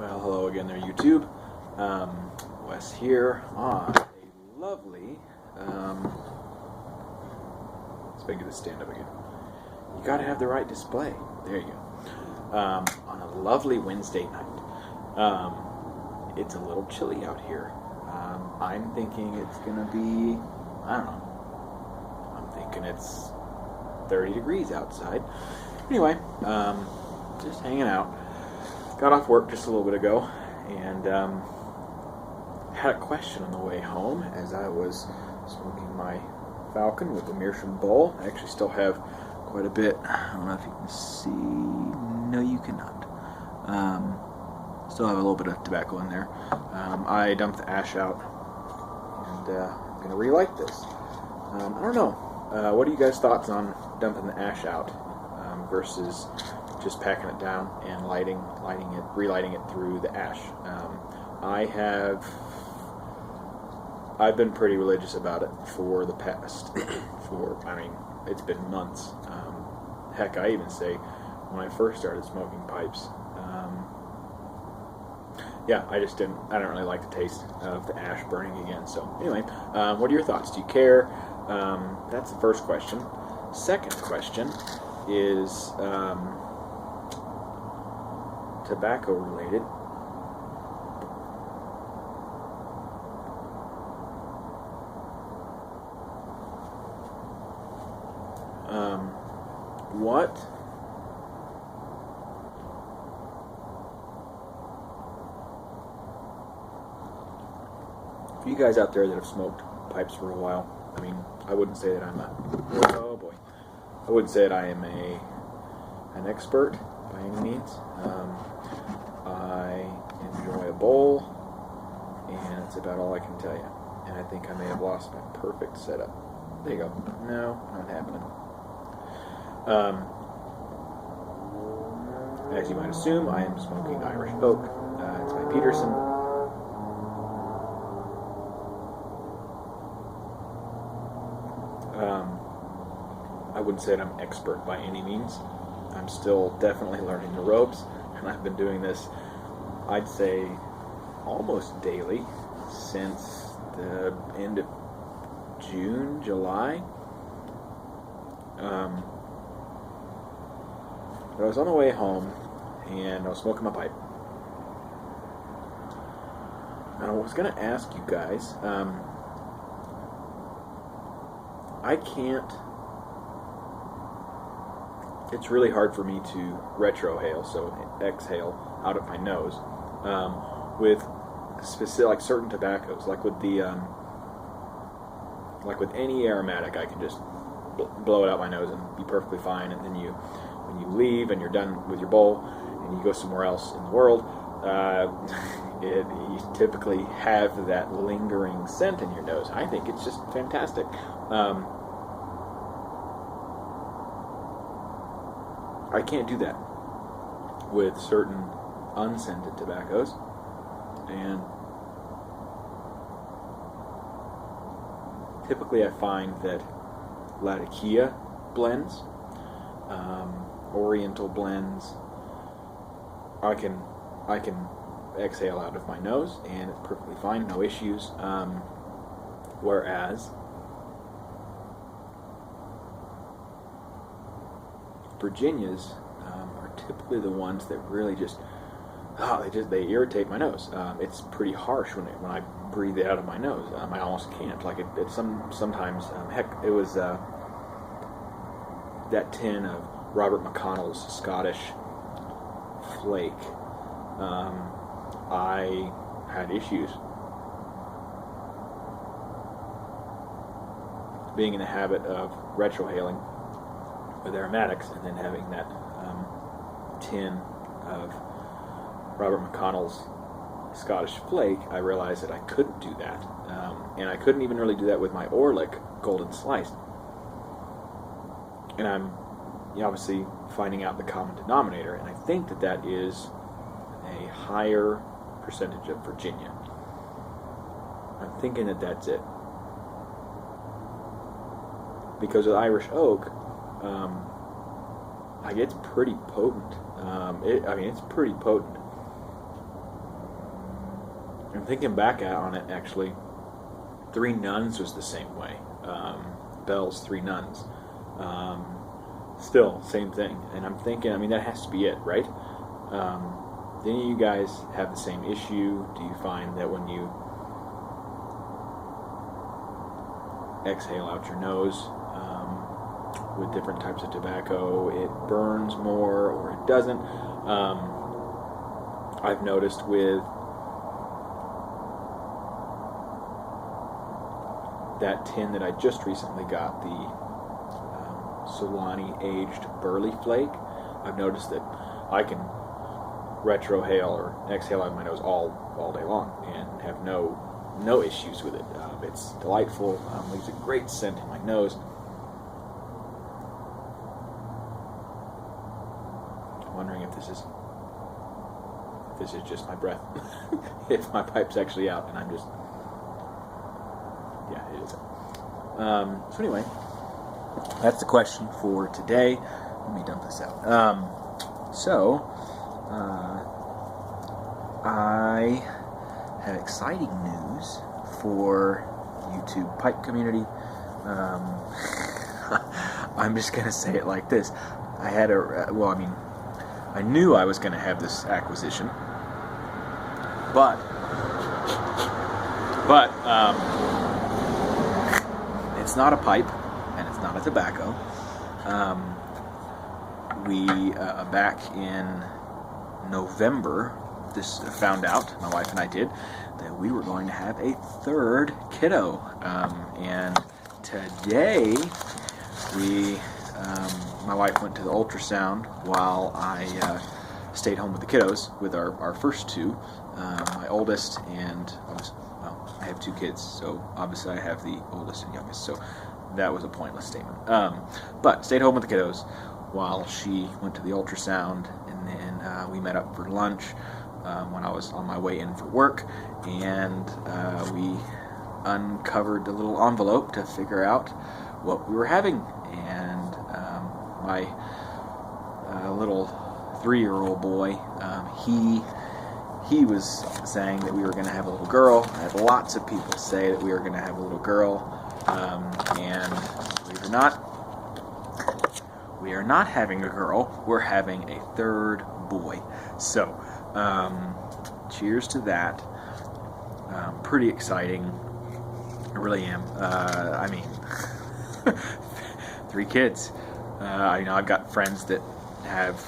Well, hello again there, YouTube. Wes here on a lovely, let's make it a stand-up again. You gotta have the right display. There you go. On a lovely Wednesday night. It's a little chilly out here. I'm thinking it's gonna be, I don't know, I'm thinking it's 30 degrees outside. Anyway, just hanging out. Got off work just a little bit ago, and had a question on the way home as I was smoking my Falcon with the Meerschaum bowl. I actually still have quite a bit. I don't know if you can see. No, you cannot. Still have a little bit of tobacco in there. I dumped the ash out, and I'm going to relight this. I don't know. What are you guys' thoughts on dumping the ash out versus just packing it down and relighting it through the ash? I've been pretty religious about it for the past, it's been months. Heck, I even say when I first started smoking pipes, I don't really like the taste of the ash burning again. So anyway, what are your thoughts? Do you care? That's the first question. Second question is tobacco related. What for you guys out there that have smoked pipes for a while? I mean, I wouldn't say that I wouldn't say that I am an expert by any means. I enjoy a bowl, and that's about all I can tell you. And I think I may have lost my perfect setup. There you go. No, not happening. As you might assume, I am smoking Irish Oak. It's by Peterson. I wouldn't say that I'm expert by any means. I'm still definitely learning the ropes, and I've been doing this, I'd say, almost daily since the end of June, July. I was on the way home, and I was smoking my pipe. And I was going to ask you guys, it's really hard for me to retrohale, so exhale out of my nose, with specific, certain tobaccos, like with any aromatic, I can just blow it out my nose and be perfectly fine. And then when you leave and you're done with your bowl and you go somewhere else in the world, you typically have that lingering scent in your nose. I think it's just fantastic. I can't do that with certain unscented tobaccos, and typically I find that Latakia blends, Oriental blends, I can exhale out of my nose and it's perfectly fine, no issues. Whereas Virginias are typically the ones that really they irritate my nose. It's pretty harsh when I breathe it out of my nose. I almost can't. Like sometimes. Heck, it was that tin of Robert McConnell's Scottish Flake. I had issues being in the habit of retrohaling with aromatics, and then having that tin of Robert McConnell's Scottish Flake. I realized that I couldn't do that, and I couldn't even really do that with my Orlick Golden Slice. And I'm obviously finding out the common denominator, and I think that is a higher percentage of Virginia. I'm thinking that that's it, because with Irish Oak, it's pretty potent. It's pretty potent. I'm thinking back on it, actually. Three Nuns was the same way. Bell's Three Nuns. Still, same thing. And I'm thinking, I mean, that has to be it, right? Do any of you guys have the same issue? Do you find that when you exhale out your nose with different types of tobacco, it burns more or it doesn't? I've noticed with that tin that I just recently got, the Solani aged burley flake, I've noticed that I can retrohale or exhale out my nose all day long and have no issues with it. It's delightful, leaves a great scent in my nose. I'm wondering if this is just my breath. If my pipe's actually out and I'm just, yeah, it is. So anyway, that's the question for today. Let me dump this out. I have exciting news for YouTube pipe community. I'm just going to say it like this. I knew I was going to have this acquisition, but it's not a pipe and it's not a tobacco. We back in November, found out, my wife and I did, that we were going to have a third kiddo. And today, my wife went to the ultrasound while I stayed home with the kiddos with our first two, my oldest and, I have two kids, so obviously I have the oldest and youngest, so that was a pointless statement. But stayed home with the kiddos while she went to the ultrasound, and then we met up for lunch when I was on my way in for work, and we uncovered the little envelope to figure out what we were having. And my little 3-year-old boy, he was saying that we were going to have a little girl. I had lots of people say that we were going to have a little girl, and believe it or not, we are not having a girl. We're having a third boy. So, cheers to that. Pretty exciting. I really am. 3 kids. I've got friends that have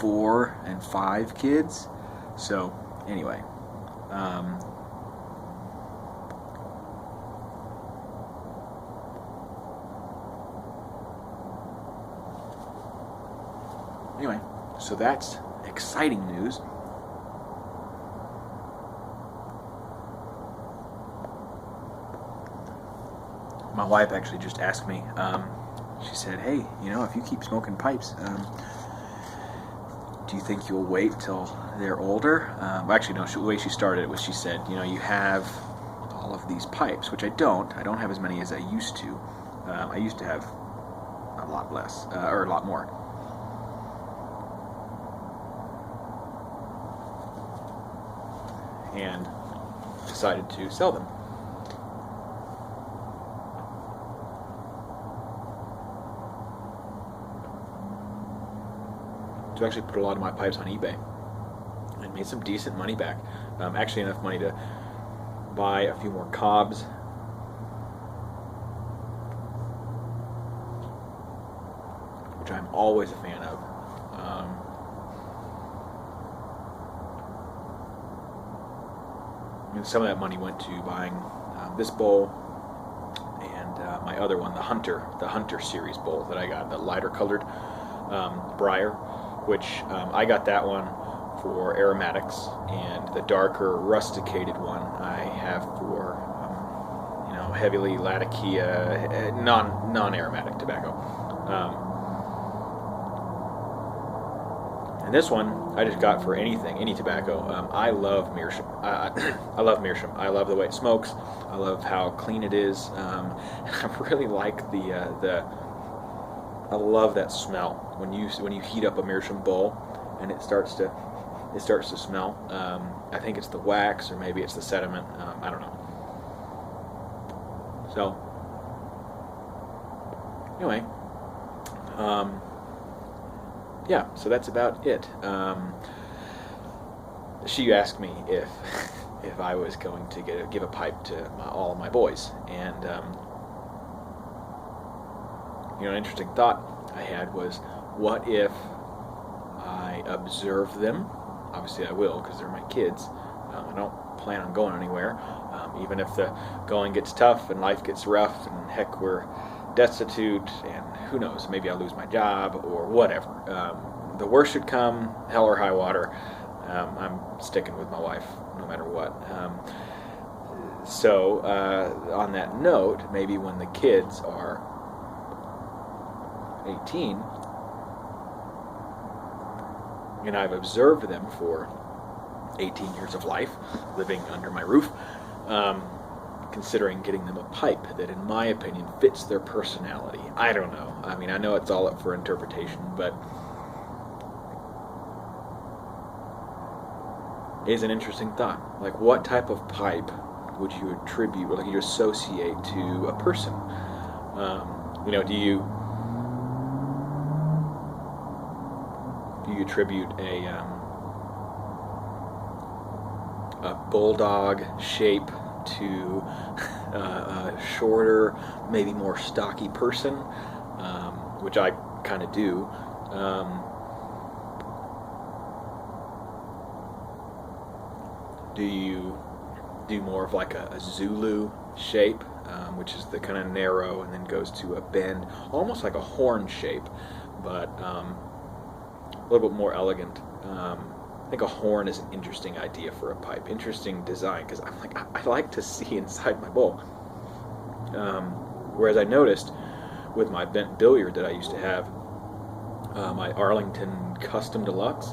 4 and 5 kids. So, anyway. So that's exciting news. My wife actually just asked me, she said, hey, if you keep smoking pipes, do you think you'll wait till they're older? Actually, no, the way she started it was she said, you have all of these pipes, which I don't have as many as I used to. I used to have a lot less, or a lot more. And decided to sell them. To actually put a lot of my pipes on eBay and made some decent money back. Actually enough money to buy a few more cobs, which I'm always a fan of. And some of that money went to buying this bowl and my other one, the Hunter series bowl that I got, the lighter colored briar, which I got that one for aromatics, and the darker rusticated one I have for heavily Latakia non-aromatic tobacco. And this one I just got for any tobacco. I love Meerschaum. I love Meerschaum. I love the way it smokes. I love how clean it is. I really like I love that smell when you heat up a Meerschaum bowl and it starts to it starts to smell. I think it's the wax, or maybe it's the sediment. I don't know. So, anyway, yeah, so that's about it. She asked me if if I was going to give a pipe to all of my boys, and an interesting thought I had was, what if I observe them? Obviously I will, because they're my kids. I don't plan on going anywhere, even if the going gets tough and life gets rough, and heck, we're destitute, and who knows, maybe I'll lose my job or whatever. The worst should come, hell or high water, I'm sticking with my wife no matter what. So on that note, maybe when the kids are 18 and I've observed them for 18 years of life living under my roof, considering getting them a pipe that in my opinion fits their personality. I don't know. I mean, I know it's all up for interpretation, but is an interesting thought. Like, what type of pipe would you attribute, or like you associate to a person? Do you attribute a bulldog shape to a shorter, maybe more stocky person, which I kind of do. Do you do more of like a Zulu shape, which is the kind of narrow and then goes to a bend, almost like a horn shape, but a little bit more elegant? I think a horn is an interesting idea for a pipe, interesting design, because I like to see inside my bowl. Whereas I noticed with my bent billiard that I used to have, my Arlington Custom Deluxe,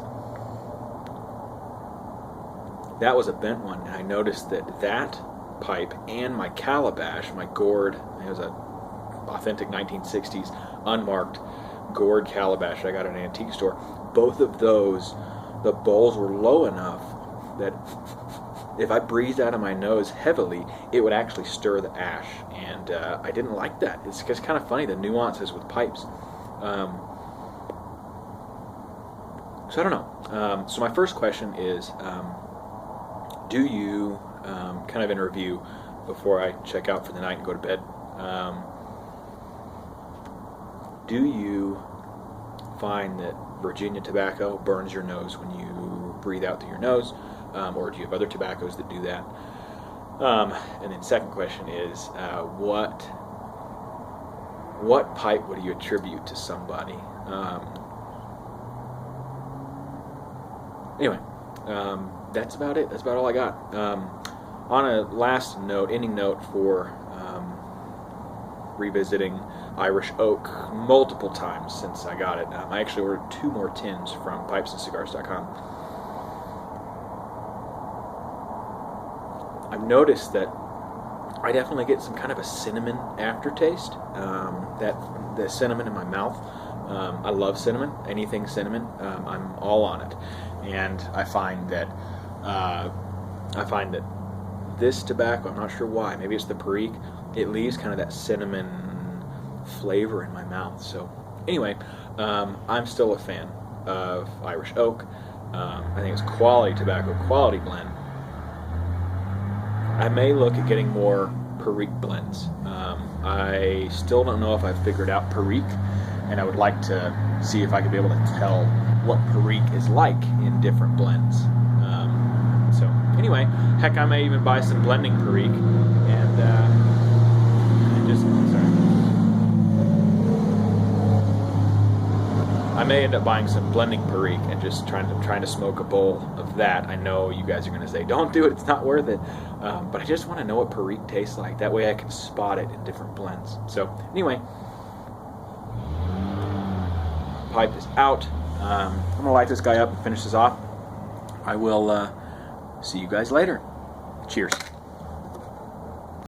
that was a bent one, and I noticed that pipe and my calabash, my gourd, it was a authentic 1960s unmarked gourd calabash I got at an antique store. Both of those, the bowls were low enough that if I breathed out of my nose heavily, it would actually stir the ash, and I didn't like that. It's kind of funny, the nuances with pipes. So I don't know. So my first question is, do you, kind of in review before I check out for the night and go to bed, do you find that Virginia tobacco burns your nose when you breathe out through your nose, or do you have other tobaccos that do that? And then second question is, what pipe would you attribute to somebody? Anyway, that's about it. That's about all I got. On a last note, ending note for revisiting Irish Oak multiple times since I got it. I actually ordered 2 more tins from pipesandcigars.com. I've noticed that I definitely get some kind of a cinnamon aftertaste. The cinnamon in my mouth. I love cinnamon. Anything cinnamon, I'm all on it. And I find that this tobacco, I'm not sure why, maybe it's the Perique, it leaves kind of that cinnamon flavor in my mouth. So anyway, I'm still a fan of Irish Oak. I think it's quality tobacco, quality blend. I may look at getting more Perique blends. I still don't know if I've figured out Perique, and I would like to see if I could be able to tell what Perique is like in different blends. So anyway, heck, I may even buy some blending Perique and just, I may end up buying some blending Perique and just trying to smoke a bowl of that. I know you guys are going to say, don't do it, it's not worth it. But I just want to know what Perique tastes like. That way I can spot it in different blends. So anyway, pipe is out. I'm going to light this guy up and finish this off. I will see you guys later. Cheers.